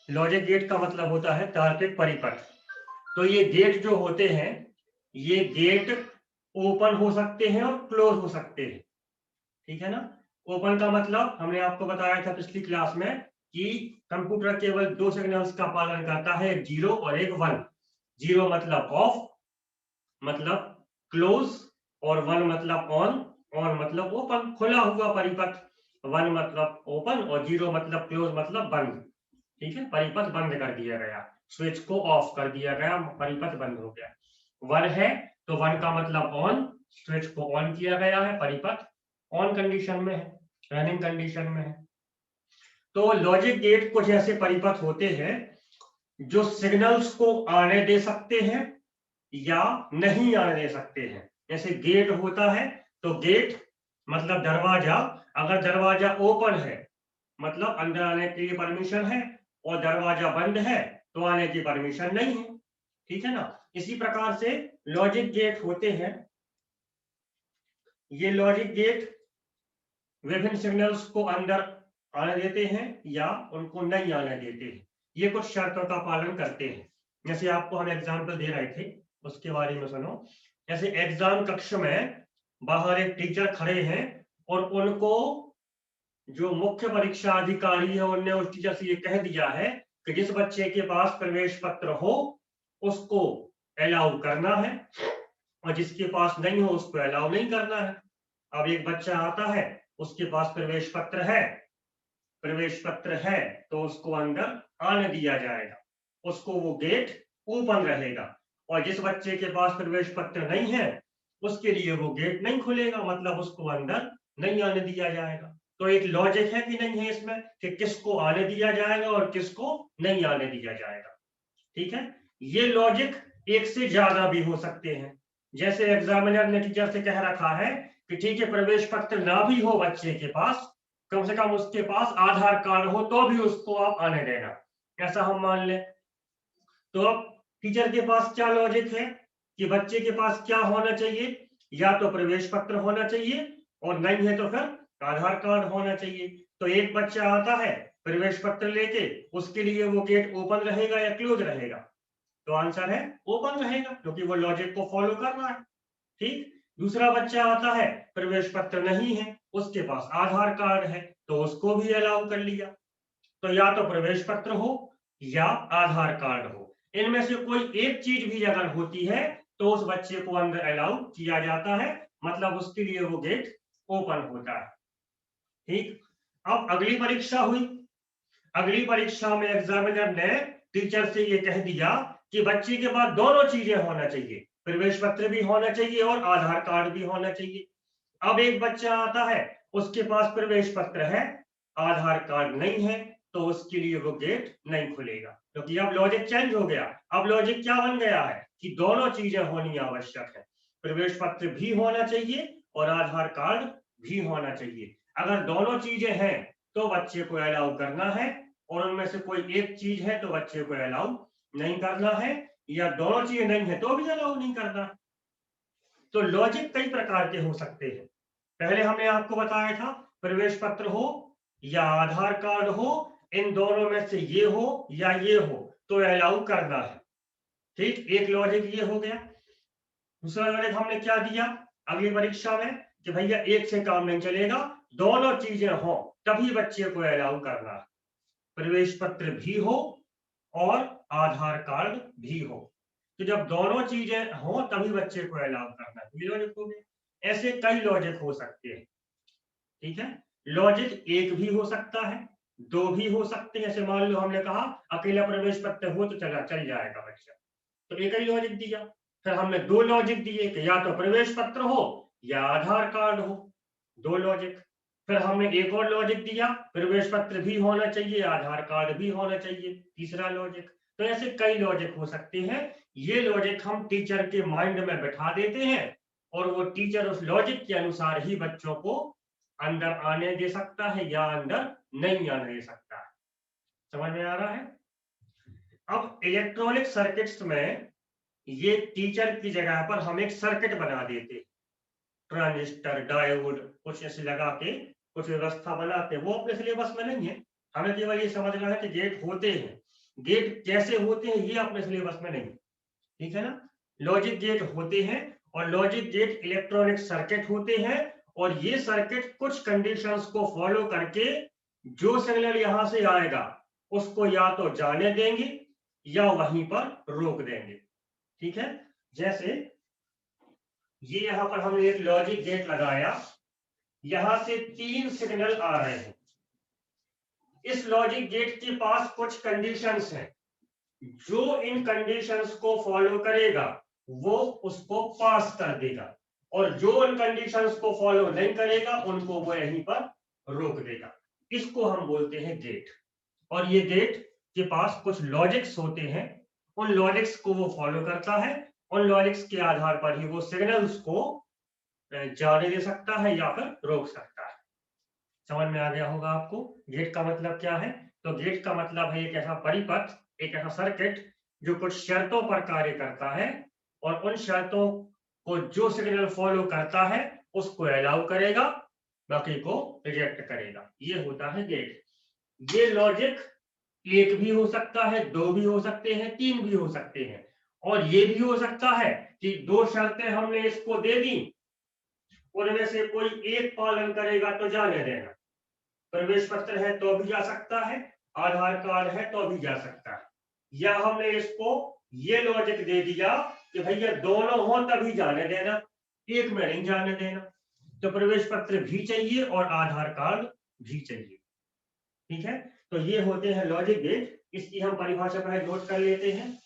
Logic gate का मतलब होता है तार्किक परिपथ। तो ये गेट जो होते हैं, ये गेट ओपन हो सकते हैं और क्लोज हो सकते हैं, ठीक है ना। ओपन का मतलब हमने आपको बताया था पिछली क्लास में कि कंप्यूटर केवल दो सिग्नल्स का पालन करता है, एक 0 और एक 1। 0 मतलब ऑफ मतलब क्लोज, और 1 मतलब ऑन और मतलब ओपन, खुला हुआ परिपथ। 1 मतलब ओपन और 0 मतलब क्लोज मतलब बंद, ठीक है। परिपथ बंद कर दिया गया, स्विच को ऑफ कर दिया गया, परिपथ बंद हो गया। 1 है तो 1 का मतलब ऑन, स्विच को ऑन किया गया है, परिपथ ऑन कंडीशन में है, रनिंग कंडीशन में है। तो लॉजिक गेट कुछ ऐसे परिपथ होते हैं जो सिग्नल्स को आने दे सकते हैं या नहीं आने दे सकते हैं। जैसे गेट होता है तो गेट मतलब दरवाजा, अगर दरवाजा ओपन है मतलब अंदर आने के लिए परमिशन है, और दरवाजा बंद है तो आने की परमिशन नहीं है, ठीक है ना। इसी प्रकार से लॉजिक गेट होते हैं। ये लॉजिक गेट विभिन्न सिग्नल्स को अंदर आने देते हैं या उनको नहीं आने देते हैं। ये कुछ शर्तों का पालन करते हैं। जैसे आपको हम एग्जाम्पल दे रहे थे उसके बारे में सुनो। जैसे एग्जाम कक्ष में बाहर एक टीचर खड़े हैं और उनको जो मुख्य परीक्षा अधिकारी है उनने उस टीचर से ये कह दिया है कि जिस बच्चे के पास प्रवेश पत्र हो उसको अलाउ करना है, और जिसके पास नहीं हो उसको अलाउ नहीं करना है। अब एक बच्चा आता है, उसके पास प्रवेश पत्र है तो उसको अंदर आने दिया जाएगा, उसको वो गेट ओपन रहेगा। और जिस बच्चे के पास प्रवेश पत्र नहीं है उसके लिए वो गेट नहीं खुलेगा, मतलब उसको अंदर नहीं आने दिया जाएगा। तो एक लॉजिक है कि नहीं है इसमें कि किसको आने दिया जाएगा और किसको नहीं आने दिया जाएगा, ठीक है। ये लॉजिक एक से ज्यादा भी हो सकते हैं। जैसे एग्जामिनर ने टीचर से कह रखा है कि ठीक है प्रवेश पत्र ना भी हो बच्चे के पास, कम से कम उसके पास आधार कार्ड हो तो भी उसको आप आने देना, ऐसा हम मान लें। तो अब टीचर के पास क्या लॉजिक है कि बच्चे के पास क्या होना चाहिए, या तो प्रवेश पत्र होना चाहिए और नहीं है तो फिर आधार कार्ड होना चाहिए। तो एक बच्चा आता है प्रवेश पत्र लेके, उसके लिए वो गेट ओपन रहेगा या क्लोज रहेगा? तो आंसर है ओपन रहेगा, क्योंकि वो लॉजिक को फॉलो कर रहा है, ठीक। दूसरा बच्चा आता है प्रवेश पत्र नहीं है, उसके पास आधार कार्ड है, तो उसको भी अलाउ कर लिया। तो या तो प्रवेश पत्र हो या आधार कार्ड हो, इनमें से कोई एक चीज भी अगर होती है तो उस बच्चे को अंदर अलाउ किया जाता है, मतलब उसके लिए वो गेट ओपन होता है, ठीक। अब अगली परीक्षा हुई। अगली परीक्षा में एग्जामिनर ने टीचर से ये कह दिया कि बच्चे के पास दोनों चीजें होना चाहिए, प्रवेश पत्र भी होना चाहिए और आधार कार्ड भी होना चाहिए। अब एक बच्चा आता है, उसके पास प्रवेश पत्र है, आधार कार्ड नहीं है, तो उसके लिए वो गेट नहीं खुलेगा, क्योंकि अब लॉजिक चेंज हो गया। अब लॉजिक क्या बन गया है कि दोनों चीजें होनी आवश्यक है, प्रवेश पत्र भी होना चाहिए और आधार कार्ड भी होना चाहिए। अगर दोनों चीजें हैं तो बच्चे को अलाउ करना है, और उनमें से कोई एक चीज है तो बच्चे को अलाउ नहीं करना है, या दोनों चीजें नहीं है तो भी अलाउ नहीं करना है। तो लॉजिक कई प्रकार के हो सकते हैं। पहले हमने आपको बताया था प्रवेश पत्र हो या आधार कार्ड हो, इन दोनों में से ये हो या ये हो तो अलाउ करना है, ठीक। एक लॉजिक ये हो गया। दूसरा लॉजिक हमने क्या दिया अगली परीक्षा में कि भैया एक से काम नहीं चलेगा, दोनों चीजें हो तभी बच्चे को अलाउ करना है, प्रवेश पत्र भी हो और आधार कार्ड भी हो। तो जब दोनों चीजें हो तभी बच्चे को अलाउ करना है, तो ये लॉजिक हो गया। ऐसे कई लॉजिक हो सकते हैं, ठीक है। लॉजिक एक भी हो सकता है, दो भी हो सकते हैं। जैसे मान लो हमने कहा अकेला प्रवेश पत्र हो तो चल जाएगा बच्चा, तो एक ही लॉजिक दिया। फिर हमने दो लॉजिक दिए कि या तो प्रवेश पत्र हो या आधार कार्ड हो, दो लॉजिक। फिर हमने एक और लॉजिक दिया, प्रवेश पत्र भी होना चाहिए आधार कार्ड भी होना चाहिए, तीसरा लॉजिक। तो ऐसे कई लॉजिक हो सकते हैं। ये लॉजिक हम टीचर के माइंड में बैठा देते हैं और वो टीचर उस लॉजिक के अनुसार ही बच्चों को अंदर आने दे सकता है या अंदर नहीं आने दे सकता है। समझ में आ रहा है? अब इलेक्ट्रॉनिक सर्किट्स में ये टीचर की जगह पर हम एक सर्किट बना देते, ट्रांजिस्टर डायोड कुछ ऐसे लगा के कुछ व्यवस्था बनाते। वो अपने सिलेबस में नहीं है, हमें केवल ये समझना है कि गेट होते हैं। गेट कैसे होते हैं ये अपने सिलेबस में नहीं, ठीक है ना। लॉजिक गेट होते हैं और लॉजिक गेट इलेक्ट्रॉनिक सर्किट होते हैं और ये सर्किट कुछ कंडीशंस को फॉलो करके जो सिग्नल यहां से आएगा उसको या तो जाने देंगे या वहीं पर रोक देंगे, ठीक है। जैसे ये यहां पर हमने एक लॉजिक गेट लगाया, यहां से 3 सिग्नल आ रहे हैं। इस लॉजिक गेट के पास कुछ कंडीशंस हैं, जो इन कंडीशंस को फॉलो करेगा वो उसको पास कर देगा और जो उन कंडीशंस को फॉलो नहीं करेगा उनको वो यहीं पर रोक देगा। इसको हम बोलते हैं गेट। और ये गेट के पास कुछ लॉजिक्स होते हैं, उन लॉजिक्स को वो फॉलो करता है, उन लॉजिक्स के आधार पर ही वो सिग्नल्स को जाने दे सकता है या फिर रोक सकता है। समझ में आ गया होगा आपको गेट का मतलब क्या है। तो गेट का मतलब है एक ऐसा परिपथ, एक ऐसा सर्किट जो कुछ शर्तों पर कार्य करता है और उन शर्तों को जो सिग्नल फॉलो करता है उसको अलाउ करेगा, बाकी को रिजेक्ट करेगा। ये होता है गेट। ये लॉजिक एक भी हो सकता है, दो भी हो सकते हैं, तीन भी हो सकते हैं और ये भी हो सकता है कि दो शर्तें हमने इसको दे दी, उनमें से कोई एक पालन करेगा तो जाने देना। प्रवेश पत्र है तो भी जा सकता है, आधार कार्ड है तो भी जा सकता है, या हमने इसको ये लॉजिक दे दिया कि भैया दोनों हो तभी जाने देना, एक में नहीं जाने देना। तो प्रवेश पत्र भी चाहिए और आधार कार्ड भी चाहिए, ठीक है। तो ये होते हैं लॉजिक गेट। इसकी हम परिभाषा पहले नोट कर लेते हैं।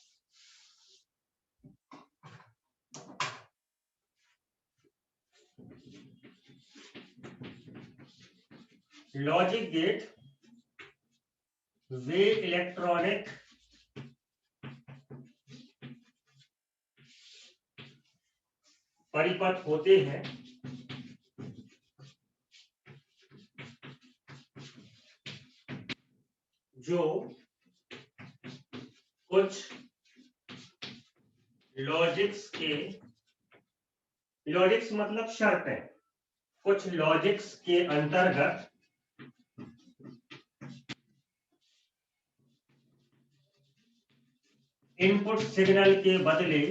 लॉजिक गेट वे इलेक्ट्रॉनिक परिपथ होते हैं जो कुछ लॉजिक्स मतलब शर्तें, कुछ लॉजिक्स के अंतर्गत इनपुट सिग्नल के बदले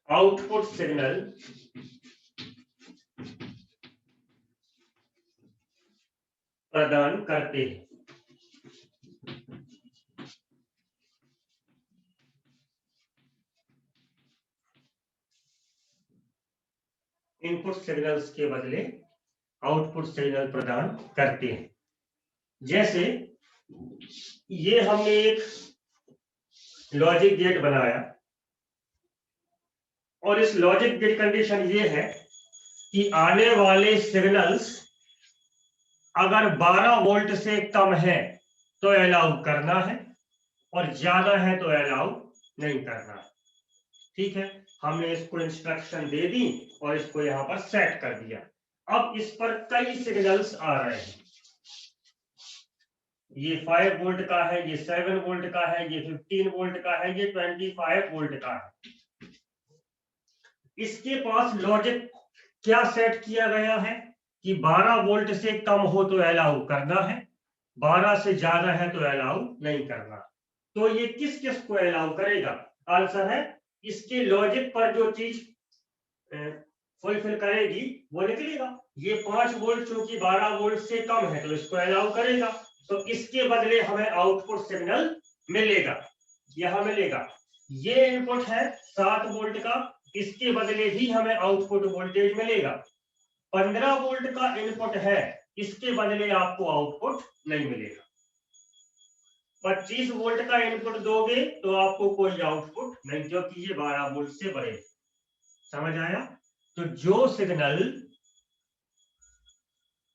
आउटपुट सिग्नल प्रदान करते हैं। इनपुट सिग्नल्स के बदले आउटपुट सिग्नल प्रदान करते हैं। जैसे ये हमने एक लॉजिक गेट बनाया और इस लॉजिक गेट कंडीशन ये है कि आने वाले सिग्नल्स अगर 12 वोल्ट से कम है तो अलाउ करना है और ज्यादा है तो अलाउ नहीं करना है, ठीक है। हमने इसको इंस्ट्रक्शन दे दी और इसको यहां पर सेट कर दिया। अब इस पर कई सिग्नल्स आ रहे हैं, ये 5 वोल्ट का है, ये 7 वोल्ट का है, ये 15 वोल्ट का है, ये 25 वोल्ट का है। इसके पास लॉजिक क्या सेट किया गया है कि 12 वोल्ट से कम हो तो अलाउ करना है, 12 से ज्यादा है तो अलाउ नहीं करना। तो ये किस किस को अलाउ करेगा? आंसर है इसके लॉजिक पर जो चीज फुलफिल करेगी वो निकलेगा। ये 5 वोल्ट चूंकि 12 वोल्ट से कम है तो इसको अलाउ करेगा, तो इसके बदले हमें आउटपुट सिग्नल मिलेगा, यहां मिलेगा। ये इनपुट है 7 वोल्ट का, इसके बदले भी हमें आउटपुट वोल्टेज मिलेगा। 15 वोल्ट का इनपुट है, इसके बदले आपको आउटपुट नहीं मिलेगा। 25 वोल्ट का इनपुट दोगे तो आपको कोई आउटपुट नहीं, क्योंकि ये 12 वोल्ट से बड़े। समझ आया? तो जो सिग्नल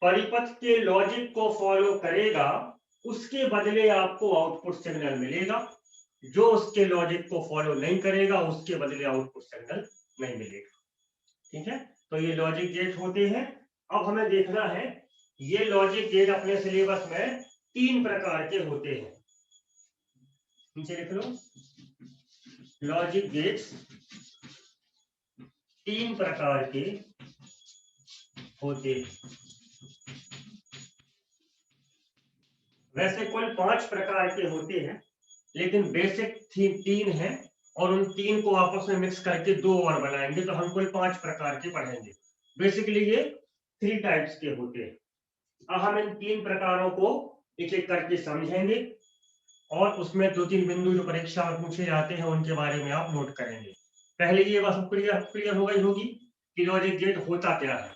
परिपथ के लॉजिक को फॉलो करेगा उसके बदले आपको आउटपुट सिग्नल मिलेगा, जो उसके लॉजिक को फॉलो नहीं करेगा उसके बदले आउटपुट सिग्नल नहीं मिलेगा, ठीक है। तो ये लॉजिक गेट होते हैं। अब हमें देखना है ये लॉजिक गेट अपने सिलेबस में 3 प्रकार के होते हैं, नीचे लिख लो। लॉजिक गेट्स 3 प्रकार के होते हैं। वैसे कुल 5 प्रकार के होते हैं, लेकिन बेसिक 3 हैं और उन 3 को आपस में मिक्स करके 2 और बनाएंगे, तो हम कुल 5 प्रकार के पढ़ेंगे। बेसिकली ये 3 टाइप्स के होते हैं। अब हम इन 3 प्रकारों को एक एक करके समझेंगे और उसमें 2-3 बिंदु जो परीक्षा में पूछे जाते हैं उनके बारे में आप नोट करेंगे। पहले ये बात क्लियर हो गई होगी कि लॉजिक गेट होता क्या है।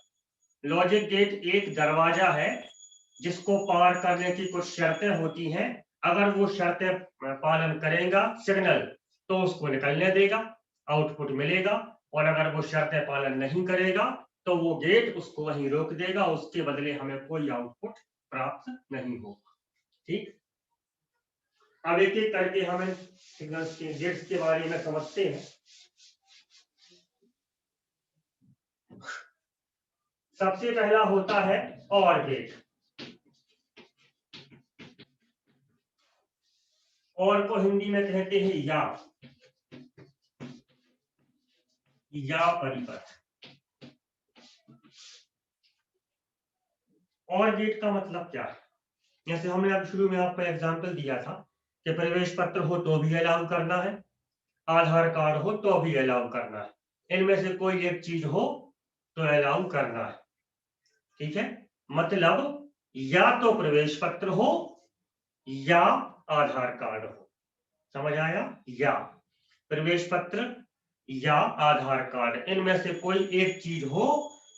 लॉजिक गेट एक दरवाजा है जिसको पार करने की कुछ शर्तें होती हैं। अगर वो शर्तें पालन करेगा सिग्नल, तो उसको निकलने देगा, आउटपुट मिलेगा, और अगर वो शर्तें पालन नहीं करेगा तो वो गेट उसको वहीं रोक देगा, उसके बदले हमें कोई आउटपुट प्राप्त नहीं होगा। ठीक, अब एक एक करके हम सिग्नल्स के गेट्स के बारे में समझते हैं। सबसे पहला होता है और गेट। और को हिंदी में कहते हैं या परिपथ। और गेट का मतलब क्या है? जैसे हमने अब शुरू में आपको एग्जांपल दिया था कि प्रवेश पत्र हो तो भी अलाउ करना है, आधार कार्ड हो तो भी अलाउ करना है, इनमें से कोई एक चीज हो तो अलाउ करना है। ठीक है, मतलब या तो प्रवेश पत्र हो या आधार कार्ड हो। समझ आया? या प्रवेश पत्र या आधार कार्ड, इनमें से कोई एक चीज हो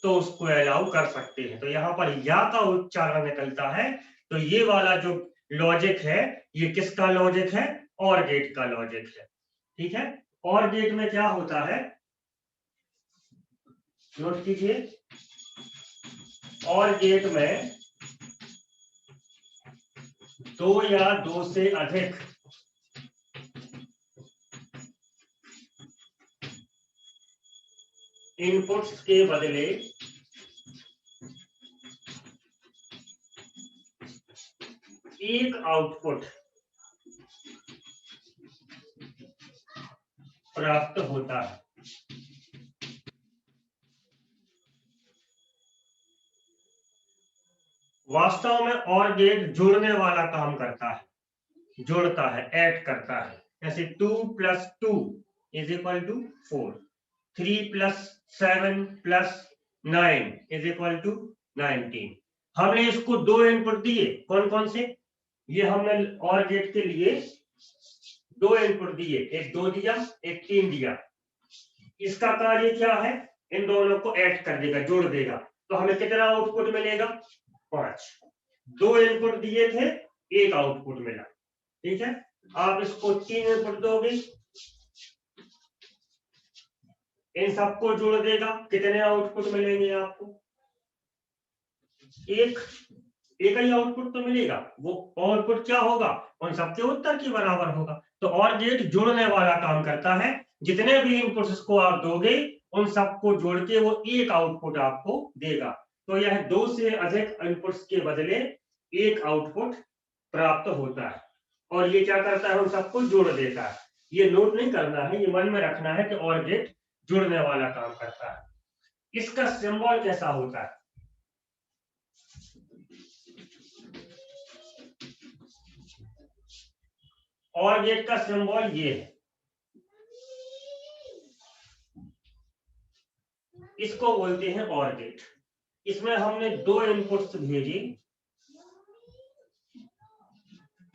तो उसको अलाउ कर सकते हैं। तो यहाँ पर या का उच्चारण निकलता है। तो ये वाला जो लॉजिक है, ये किसका लॉजिक है? और गेट का लॉजिक है। ठीक है, और गेट में क्या होता है, नोट कीजिए। और गेट में 2 या 2 से अधिक इनपुट्स के बदले एक आउटपुट प्राप्त होता है। वास्तव में और गेट जोड़ने वाला काम करता है, जोड़ता है, ऐड करता है। जैसे 2 + 2 = 4, 3 + 7 + 9 = 19। हमने इसको 2 इनपुट दिए, कौन कौन से? ये हमने और गेट के लिए 2 इनपुट दिए, एक 2 दिया, एक 3 दिया। इसका कार्य क्या है? इन दोनों को ऐड कर देगा, जोड़ देगा। तो हमें कितना आउटपुट मिलेगा? 5। 2 इनपुट दिए थे, एक आउटपुट मिला। ठीक है, आप इसको 3 इनपुट दोगे, इन सबको जोड़ देगा, कितने आउटपुट मिलेंगे आपको? एक ही आउटपुट तो मिलेगा। वो आउटपुट क्या होगा? उन सबके उत्तर के बराबर होगा। तो और गेट जोड़ने वाला काम करता है। जितने भी इनपुट्स को आप दोगे, उन सबको जोड़ के वो एक आउटपुट आपको देगा। तो यह 2 से अधिक इनपुट्स के बदले एक आउटपुट प्राप्त होता है। और ये क्या करता है? उन सबको जोड़ देता है। ये नोट नहीं करना है, ये मन में रखना है कि और गेट जुड़ने वाला काम करता है। इसका सिंबल कैसा होता है? और गेट का सिंबल ये है, इसको बोलते हैं और गेट। इसमें हमने 2 इनपुट्स भेजे,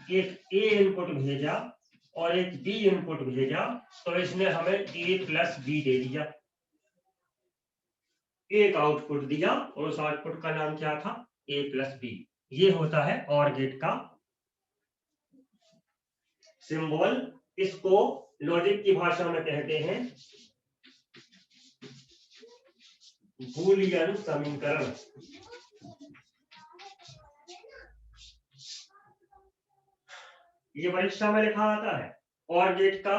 एक ए इनपुट भेजा और एक बी इनपुट भेजा, तो इसने हमें ए + बी दे दिया, एक आउटपुट दिया, और उस आउटपुट का नाम क्या था? ए + बी। ये होता है और गेट का सिंबल। इसको लॉजिक की भाषा में कहते हैं बूलियन समीकरण। ये परीक्षा में लिखा आता है। और गेट का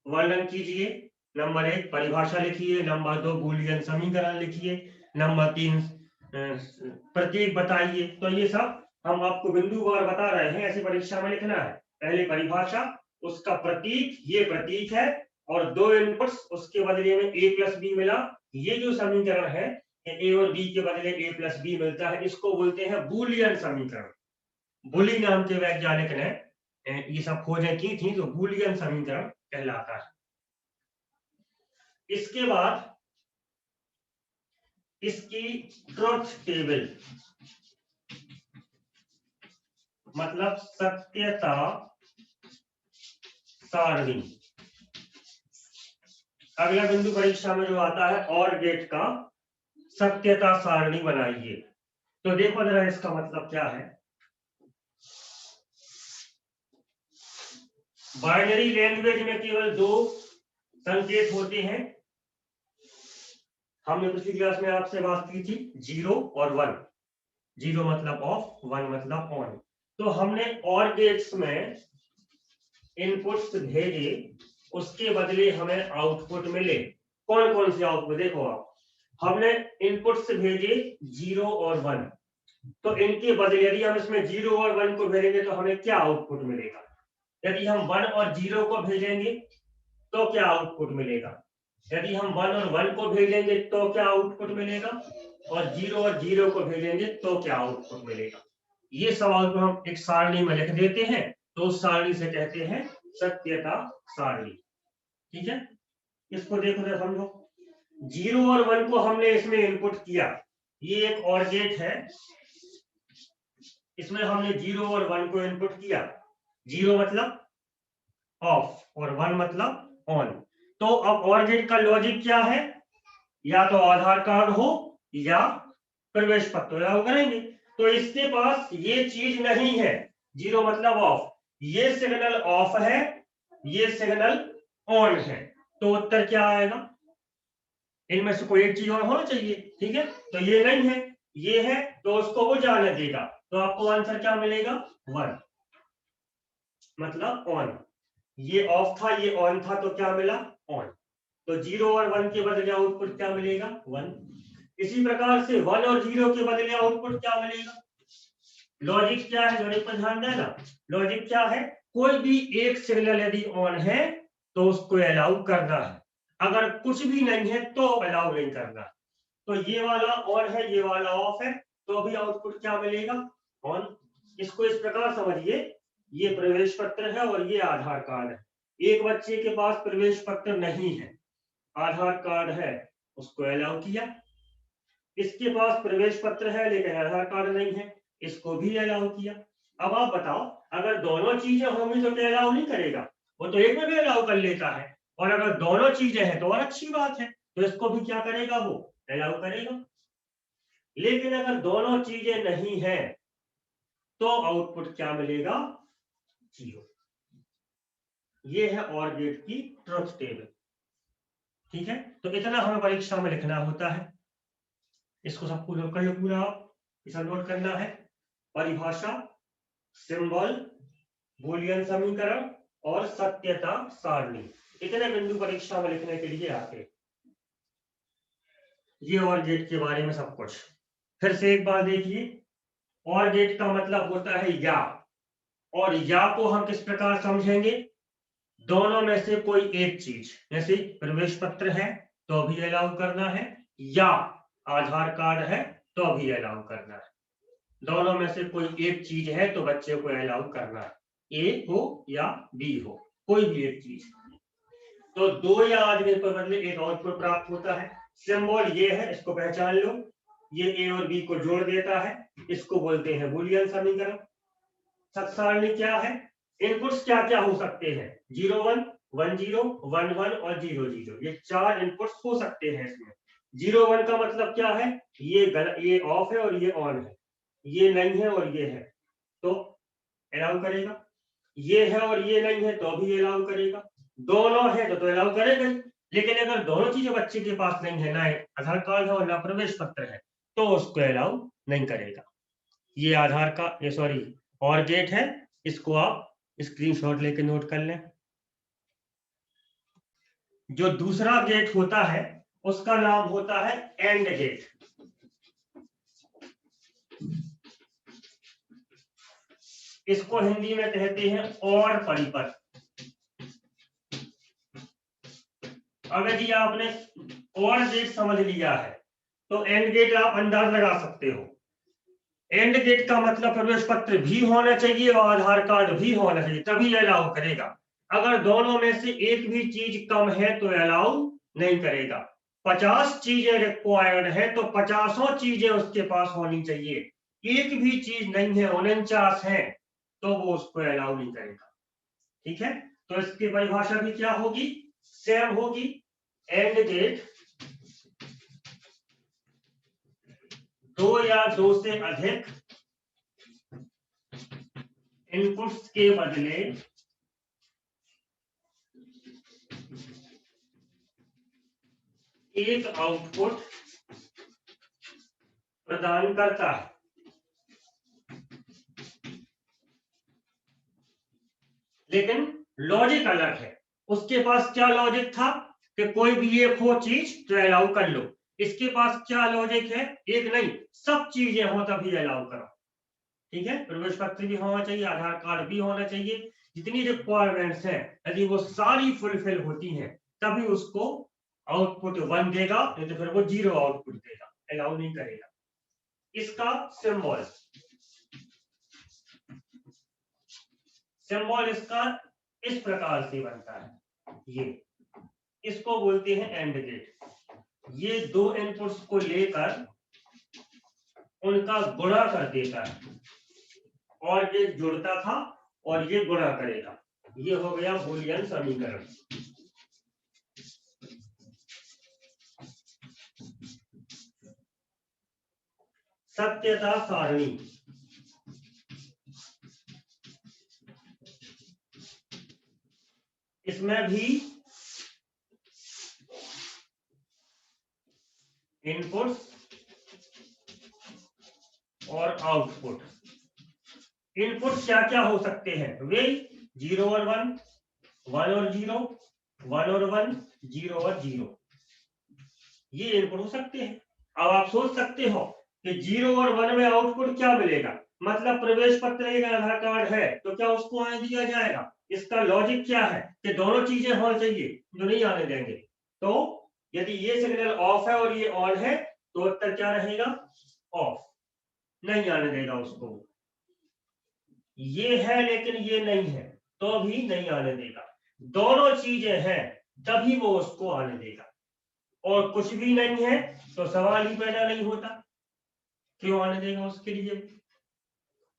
वर्णन कीजिए। नंबर 1 परिभाषा लिखिए, नंबर 2 बूलियन समीकरण लिखिए, नंबर 3 प्रतीक बताइए। तो ये सब हम आपको बिंदुवार बता रहे हैं, ऐसी परीक्षा में लिखना है। पहले परिभाषा, उसका प्रतीक, ये प्रतीक है, और 2 इनपुट्स, उसके बदले में a + b मिला। ये जो समीकरण है, ए और बी के बदले ए प्लस बी मिलता है, इसको बोलते हैं बूलियन समीकरण। बुली नाम के वैज्ञानिक ने ये सब खोजें की थी, तो बूलियन समीकरण कहलाता है। इसके बाद इसकी ट्रुथ टेबल मतलब सत्यता सारणी। अगला बिंदु परीक्षा में जो आता है और गेट का सत्यता सारणी बनाइए। तो देखो जरा इसका मतलब क्या है। बाइनरी लैंग्वेज में केवल दो संकेत होते हैं। हमने पिछली क्लास में आपसे बात की थी 0 और 1। 0 मतलब ऑफ, 1 मतलब ऑन। तो हमने और गेट्स में इनपुट्स भेजे, उसके बदले हमें आउटपुट मिले। कौन कौन से आउटपुट देखो आप, हमने इनपुट्स भेजे 0 और 1, तो इनके बदले यदि हम इसमें 0 और 1 को भेजेंगे तो हमें क्या आउटपुट मिलेगा। यदि हम 1 और 0 को भेजेंगे तो क्या आउटपुट मिलेगा। यदि हम 1 और 1 को भेजेंगे तो क्या आउटपुट मिलेगा, और 0 और 0 को भेजेंगे तो क्या आउटपुट मिलेगा। ये सवाल को हम एक सारणी में लिख देते हैं, तो उस सारणी से कहते हैं सत्यता सारणी। ठीक है, इसको देखो जरा समझो। 0 और 1 को हमने इसमें इनपुट किया, ये एक और गेट है, इसमें हमने 0 और 1 को इनपुट किया। 0 मतलब ऑफ और 1 मतलब ऑन। तो अब और गेट का लॉजिक क्या है, या तो आधार कार्ड हो या प्रवेश पत्र लागू करेंगे। तो इसके पास ये चीज नहीं है, 0 मतलब ऑफ, ये सिग्नल ऑफ है, ये सिग्नल ऑन है, तो उत्तर क्या आएगा, इनमें से कोई एक चीज और होना चाहिए। ठीक है, तो ये नहीं है, ये है, तो उसको वो जाने देगा, तो आपको आंसर क्या मिलेगा 1 मतलब ऑन। ये ऑफ था, ये ऑन था, तो क्या मिला ऑन। तो 0 और 1 के बदले आउटपुट क्या मिलेगा 1। इसी प्रकार से 1 और 0 के बदले आउटपुट क्या मिलेगा। लॉजिक क्या है, लॉजिक पर ध्यान देना। लॉजिक क्या है, कोई भी एक सिग्नल यदि ऑन है तो उसको अलाउ करना है, अगर कुछ भी नहीं है तो अलाउ नहीं करना। तो ये वाला ऑन है, ये वाला ऑफ है, तो अभी आउटपुट क्या मिलेगा ऑन। इसको इस प्रकार समझिए, ये प्रवेश पत्र है और ये आधार कार्ड है। एक बच्चे के पास प्रवेश पत्र नहीं है, आधार कार्ड है, उसको अलाउ किया। इसके पास प्रवेश पत्र है लेकिन आधार कार्ड नहीं है, इसको भी अलाउ किया। अब आप बताओ, अगर दोनों चीजें होंगी तो क्या अलाउ नहीं करेगा, वो तो एक में भी अलाउ कर लेता है, और अगर दोनों चीजें हैं तो और अच्छी बात है, तो इसको भी क्या करेगा, वो अलाउ करेगा। लेकिन अगर दोनों चीजें नहीं है तो आउटपुट क्या मिलेगा 0। ये है और गेट की ट्रुथ टेबल। ठीक है, तो इतना हमें परीक्षा में लिखना होता है, इसको सबको नोट कर लो पूरा, आप इसे नोट करना है। परिभाषा, सिंबल, बूलियन समीकरण और सत्यता सारणी, इतने बिंदु परीक्षा में लिखने के लिए आते। ये और गेट के बारे में सब कुछ। फिर से एक बार देखिए, और गेट का मतलब होता है या, और या को हम किस प्रकार समझेंगे, दोनों में से कोई एक चीज, जैसे प्रवेश पत्र है तो भी अलाउ करना है, या आधार कार्ड है तो भी अलाउ करना है। दोनों में से कोई एक चीज है तो बच्चे को अलाउ करना है, ए हो या बी हो, कोई भी एक चीज। तो 2 या आदमी के बदले एक आउटपुट प्राप्त होता है। सिंबल ये है, इसको पहचान लो, ये ए और बी को जोड़ देता है, इसको बोलते हैं बूलियन समीकरण। सारणी क्या है, इनपुट्स क्या क्या हो सकते हैं, 0 1 1 0 1 1 और 0 0, ये 4 इनपुट्स हो सकते हैं इसमें। 0 1 का मतलब क्या है, ये ऑफ है और ये ऑन है, ये नहीं है और ये है, तो अलाउ करेगा। ये है और ये नहीं है तो भी अलाउ करेगा। दोनों है तो अलाउ करेगा ही। लेकिन अगर दोनों चीजें बच्चे के पास नहीं है, ना आधार कार्ड है और ना प्रवेश पत्र है, तो उसको अलाउ नहीं करेगा। ये आधार का, ये सॉरी और गेट है, इसको आप स्क्रीनशॉट लेके नोट कर लें। जो दूसरा गेट होता है उसका नाम होता है एंड गेट। इसको हिंदी में कहते हैं और परिपथ। अब यदि आपने और गेट समझ लिया है तो एंड गेट आप अंदाज लगा सकते हो। एंड गेट का मतलब प्रवेश पत्र भी होना चाहिए और आधार कार्ड भी होना चाहिए, तभी अलाउ करेगा। अगर दोनों में से एक भी चीज कम है तो अलाउ नहीं करेगा। 50 चीजें रिक्वायर्ड है तो 50 चीजें उसके पास होनी चाहिए। एक भी चीज नहीं है, 49 है, तो वो उसको अलाउ नहीं करेगा। ठीक है, तो इसकी परिभाषा भी क्या होगी, सेम होगी। एंड गेट 2 या 2 से अधिक इनपुट्स के बदले एक आउटपुट प्रदान करता है। लेकिन लॉजिक अलग है। उसके पास क्या लॉजिक था कि कोई भी एक हो चीज तो अलाउ कर लो। इसके पास क्या लॉजिक है, एक नहीं सब चीजें हो तभी अलाउ करो। ठीक है, प्रवेश पत्र भी होना चाहिए, आधार कार्ड भी होना चाहिए, जितनी रिक्वायरमेंट्स हैं यदि वो सारी फुलफिल होती हैं तभी उसको आउटपुट 1 देगा, नहीं तो फिर वो 0 आउटपुट देगा, अलाउ नहीं करेगा। इसका सिंबल इसका इस प्रकार से बनता है, ये इसको बोलते हैं एंड गेट। ये 2 इनपुट्स को लेकर उनका गुणा कर देता है और ये जुड़ता था और ये गुणा करेगा। ये हो गया बूलियन समीकरण। सत्यता सारणी, इसमें भी इनपुट्स और आउटपुट। इनपुट क्या क्या हो सकते हैं, वे 0 और 1, 1 और 0, 1 और 1, 0 और 0, ये इनपुट हो सकते हैं। अब आप सोच सकते हो कि 0 और 1 में आउटपुट क्या मिलेगा, मतलब प्रवेश पत्र एक आधार कार्ड है तो क्या उसको आने दिया जाएगा। इसका लॉजिक क्या है कि दोनों चीजें होनी चाहिए, जो नहीं आने देंगे। तो यदि ये सिग्नल ऑफ है और ये ऑन है तो उत्तर क्या रहेगा, ऑफ, नहीं आने देगा उसको। ये है लेकिन ये नहीं है तो भी नहीं आने देगा। दोनों चीजें हैं तभी वो उसको आने देगा, और कुछ भी नहीं है तो सवाल ही पैदा नहीं होता, क्यों आने देगा उसके लिए।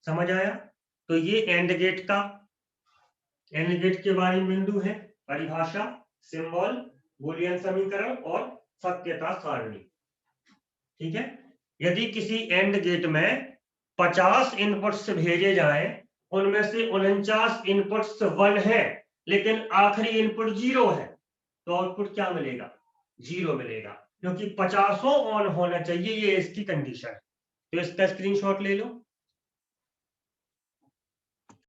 समझ आया। तो ये एंड गेट के बारे में बिंदु है, परिभाषा, सिंबल, बूलियन समीकरण और सत्यता सारणी। ठीक है, यदि किसी एंड गेट में 50 इनपुट्स भेजे जाए, उनमें से 49 इनपुट्स 1 है लेकिन आखिरी इनपुट 0 है, तो आउटपुट क्या मिलेगा, 0 मिलेगा, क्योंकि 50 ऑन होना चाहिए, ये इसकी कंडीशन है। तो इसका स्क्रीनशॉट ले लो।